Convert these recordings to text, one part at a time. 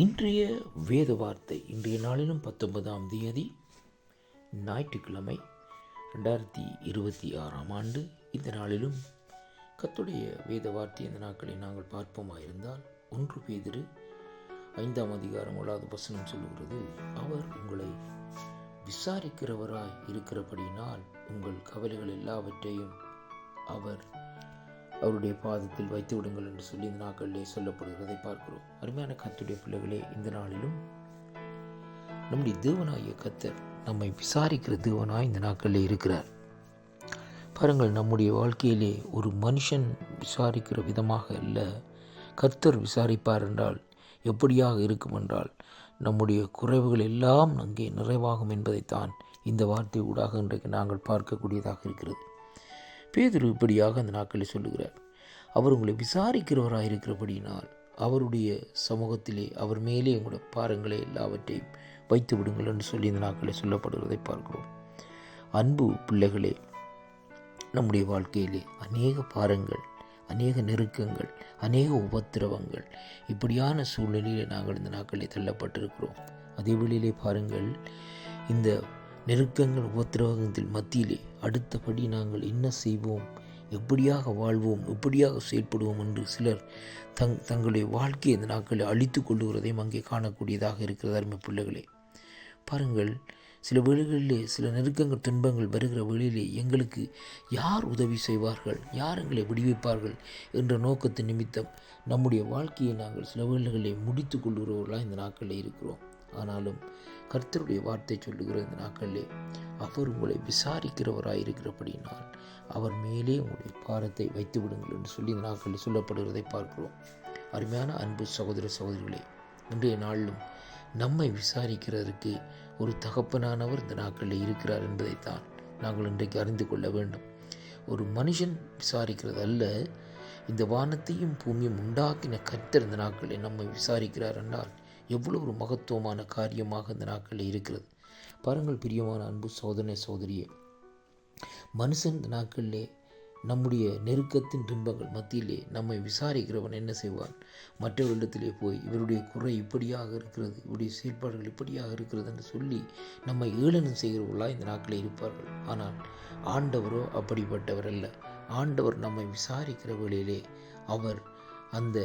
இன்றைய வேத வார்த்தை இன்றைய நாளிலும் 19ஆம் தேதி ஞாயிற்றுக்கிழமை 2026ஆம் ஆண்டு. இந்த நாளிலும் கர்த்தருடைய வேத வார்த்தை இந்த நாட்களை நாங்கள் பார்ப்போமாயிருந்தால் 1 பேதுரு 5ஆம் அதிகாரம் 1வது வசனம் சொல்லுகிறது, அவர் உங்களை விசாரிக்கிறவராய் இருக்கிறபடியினால் உங்கள் கவலைகள் எல்லாவற்றையும் அவருடைய பாதத்தில் வைத்து விடுங்கள் என்று சொல்லி இந்த நாட்களிலே சொல்லப்படுகிறதை பார்க்கிறோம். அருமையான கர்த்தருடைய பிள்ளைகளே, இந்த நாளிலும் நம்முடைய தேவனாகிய கர்த்தர் நம்மை விசாரிக்கிற தேவனாய் இந்த நாட்களிலே இருக்கிறார். பாருங்கள், நம்முடைய வாழ்க்கையிலே ஒரு மனுஷன் விசாரிக்கிற விதமாக அல்ல, கர்த்தர் விசாரிப்பார் என்றால் எப்படியாக இருக்கும் என்றால் நம்முடைய குறைவுகள் எல்லாம் அங்கே நிறைவாகும் என்பதைத்தான் இந்த வார்த்தை ஊடாக இன்றைக்கு நாங்கள் பார்க்கக்கூடியதாக இருக்கிறது. பேதுரு இப்படியாக அந்த நாட்களில் சொல்லுகிறார், அவர் உங்களை விசாரிக்கிறவராக இருக்கிறபடியினால் அவருடைய சமூகத்திலே அவர் மேலே உங்களுடைய பாரங்களை எல்லாவற்றையும் வைத்து விடுங்கள் என்று சொல்லி இந்த நாட்களில் சொல்லப்படுவதை பார்க்கிறோம். அன்பு பிள்ளைகளே, நம்முடைய வாழ்க்கையிலே அநேக பாரங்கள், அநேக நெருக்கங்கள், அநேக உபத்திரவங்கள், இப்படியான சூழ்நிலையில் நாங்கள் இந்த நாட்களில் தள்ளப்பட்டிருக்கிறோம். அதே வேளையிலே பாருங்கள், இந்த நெருக்கங்கள் உபத்திரவங்கள் மத்தியிலே அடுத்தபடி நாங்கள் என்ன செய்வோம், எப்படியாக வாழ்வோம், எப்படியாக செயல்படுவோம் என்று சிலர் தங்களுடைய வாழ்க்கையை இந்த நாட்களில் அழித்து கொள்ளுகிறதையும் அங்கே காணக்கூடியதாக இருக்கிறது. அருமை பிள்ளைகளே, பாருங்கள், சில வேளைகளிலே சில நெருக்கங்கள் துன்பங்கள் வருகிற வேளையிலே எங்களுக்கு யார் உதவி செய்வார்கள், யார் எங்களை விடுவிப்பார்கள் என்ற நோக்கத்தின் நிமித்தம் நம்முடைய வாழ்க்கையை நாங்கள் சில வேளைகளிலே முடித்து கொள்ளுகிறவர்களாக இந்த நாட்களில் இருக்கிறோம். ஆனாலும் கர்த்தருடைய வார்த்தை சொல்லுகிற இந்த நாட்களிலே அவர் உங்களை விசாரிக்கிறவராய் இருக்கிறபடினால் அவர் மேலே உங்களுடைய பாரத்தை வைத்து விடுங்கள் என்று சொல்லி இந்த நாட்களில் சொல்லப்படுகிறதை பார்க்கிறோம். அருமையான அன்பு சகோதர சகோதரிகளே, இன்றைய நாளிலும் நம்மை விசாரிக்கிறதற்கு ஒரு தகப்பனானவர் இந்த நாட்களில் இருக்கிறார் என்பதைத்தான் நாங்கள் இன்றைக்கு அறிந்து கொள்ள வேண்டும். ஒரு மனுஷன் விசாரிக்கிறது அல்ல, இந்த வானத்தையும் பூமியும் உண்டாக்கின கர்த்தர் இந்த நாட்களில் நம்மை விசாரிக்கிறார் என்றால் எவ்வளோ ஒரு மகத்துவமான காரியமாக இந்த நாட்களில் இருக்கிறது. பாருங்கள் பிரியமான அன்பு சோதனை சோதரியே, மனுஷன் இந்த நாட்களிலே நம்முடைய நெருக்கத்தின் துன்பங்கள் மத்தியிலே நம்மை விசாரிக்கிறவன் என்ன செய்வான், மற்றவர்களிடத்திலே போய் இவருடைய குறை இப்படியாக இருக்கிறது, இவருடைய செயல்பாடுகள் இப்படியாக இருக்கிறது என்று சொல்லி நம்மை ஏளனம் செய்கிறவர்களாக இந்த நாட்களில் இருப்பார்கள். ஆனால் ஆண்டவரோ அப்படிப்பட்டவர் அல்ல. ஆண்டவர் நம்மை விசாரிக்கிற வேளையிலே அவர் அந்த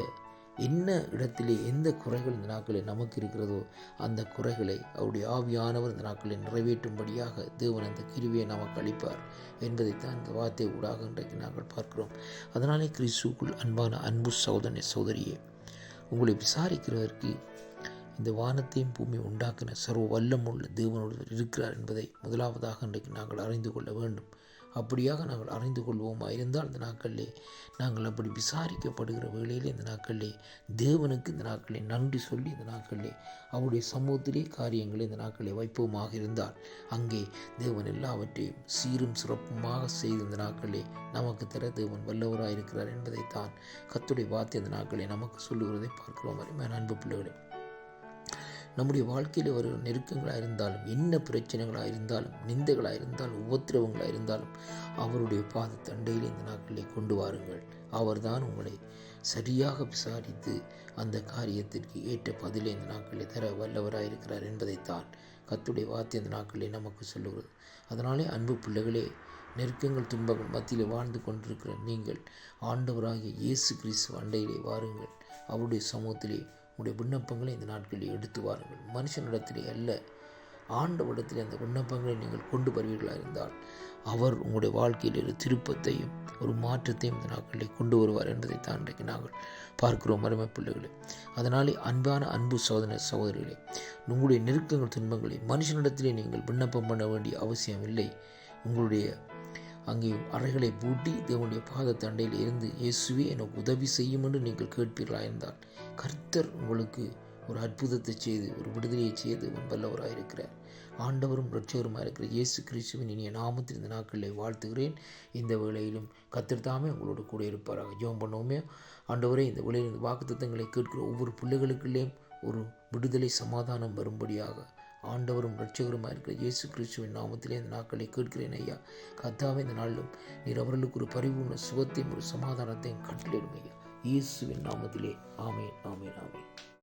என்ன இடத்திலே எந்த குறைகள் இந்த நாட்களில் நமக்கு இருக்கிறதோ அந்த குறைகளை அவருடைய ஆவியானவர் இந்த நாட்களில் நிறைவேற்றும்படியாக தேவன் அந்த கிருபையை நமக்கு அளிப்பார் என்பதைத்தான் இந்த வார்த்தை ஊடாக இன்றைக்கு நாங்கள் பார்க்கிறோம். அதனாலே கிறிஸ்துவுக்குள் அன்பான அன்பு சகோதரனே சகோதரியே, உங்களை விசாரிக்கிறதற்கு இந்த வானத்தையும் பூமி உண்டாக்கின சர்வ வல்லமுள்ள தேவனோடு இருக்கிறார் என்பதை முதலாவதாக இன்றைக்கு நாங்கள் அறிந்து கொள்ள வேண்டும். அப்படியாக நாங்கள் அறிந்து கொள்வோமா இருந்தால் இந்த நாட்களிலே நாங்கள் அப்படி விசாரிக்கப்படுகிற வேளையிலே இந்த நாட்களிலே தேவனுக்கு இந்த நாட்களிலே நன்றி சொல்லி இந்த நாட்களிலே அவருடைய சமூகத்திலே காரியங்களை இந்த நாட்களிலே வைப்போமாக இருந்தால் அங்கே தேவன் எல்லாவற்றையும் சீரும் சிறப்புமாக செய்து இந்த நாட்களிலே நமக்கு தர தேவன் வல்லவராக இருக்கிறார் என்பதைத்தான் கர்த்தருடைய வார்த்தை இந்த நாட்களிலே நமக்கு சொல்லுகிறதை பார்க்கிறோம். அருமையான அன்பு பிள்ளைகளே, நம்முடைய வாழ்க்கையில் வருகிற நெருக்கங்களாக இருந்தாலும், என்ன பிரச்சனைகளாக இருந்தாலும், நிந்தைகளாக இருந்தாலும், உபத்திரவங்களாக இருந்தாலும் அவருடைய பாதத்தண்டையில் இந்த நாட்களை கொண்டு வாருங்கள். அவர்தான் உங்களை சரியாக விசாரித்து அந்த காரியத்திற்கு ஏற்ற பதிலை இந்த நாட்களில் தர வல்லவராக இருக்கிறார் என்பதைத்தான் கர்த்தருடைய வார்த்தை இந்த நாட்களில் நமக்கு சொல்லுகிறது. அதனாலே அன்பு பிள்ளைகளே, நெருக்கங்கள் துன்பங்கள் மத்தியில் வாழ்ந்து கொண்டிருக்கிற நீங்கள் ஆண்டவராகிய இயேசு கிறிஸ்து அண்டையிலே வாருங்கள். அவருடைய சமூகத்திலே உங்களுடைய விண்ணப்பங்களை இந்த நாட்களில் எடுத்து வாருங்கள். மனுஷனிடத்திலே அல்ல, ஆண்டவரிடத்திலே அந்த விண்ணப்பங்களை நீங்கள் கொண்டு வருவீர்களாக இருந்தால் அவர் உங்களுடைய வாழ்க்கையில் ஒரு திருப்பத்தையும் ஒரு மாற்றத்தையும் இந்த நாட்களில் கொண்டு வருவார் என்பதை தான் இன்றைக்கு நாங்கள் பார்க்கிறோம். அருமை பிள்ளைகளே, அதனாலே அன்பான அன்பு சோதனை சகோதரிகளே, உங்களுடைய நெருக்கங்கள் துன்பங்களை மனுஷனிடத்திலே நீங்கள் விண்ணப்பம் பண்ண வேண்டிய அவசியம் இல்லை. உங்களுடைய அங்கே அறைகளை பூட்டி தேவனுடைய பாதத்தண்டையில் இருந்து இயேசுவே எனக்கு உதவி செய்யும் என்று நீங்கள் கேட்பீர்களாக இருந்தால் கர்த்தர் உங்களுக்கு ஒரு அற்புதத்தை செய்து ஒரு விடுதலையை செய்து வல்லவராக இருக்கிறார். ஆண்டவரும் இரட்சகருமாக இருக்கிற இயேசு கிறிஸ்துவின் இனிய நாமத்தில் இந்த நாட்களில் வாழ்த்துகிறேன். இந்த வேளையிலும் கர்த்தர் தாமே உங்களோடு கூட இருப்பாராக. ஜெபம் பண்ணுவோமே. ஆண்டவரே, இந்த வேளையில் இந்த வாக்குத்தத்தங்களை கேட்கிற ஒவ்வொரு பிள்ளைகளுக்குள்ளேயும் ஒரு விடுதலை சமாதானம் வரும்படியாக ஆண்டவரும் இரட்சகருமாக இருக்கிற இயேசு கிறிஸ்துவின் நாமத்திலே இந்த நாட்களை கேட்கிறேன் ஐயா. கர்த்தாவே, இந்த நாளிலும் நீர் அவர்களுக்கு ஒரு பரிபூர்ண சுகத்தையும் ஒரு சமாதானத்தையும் கட்டளையிடும் ஐயா. இயேசுவின் நாமத்திலே ஆமென், ஆமென், ஆமென்.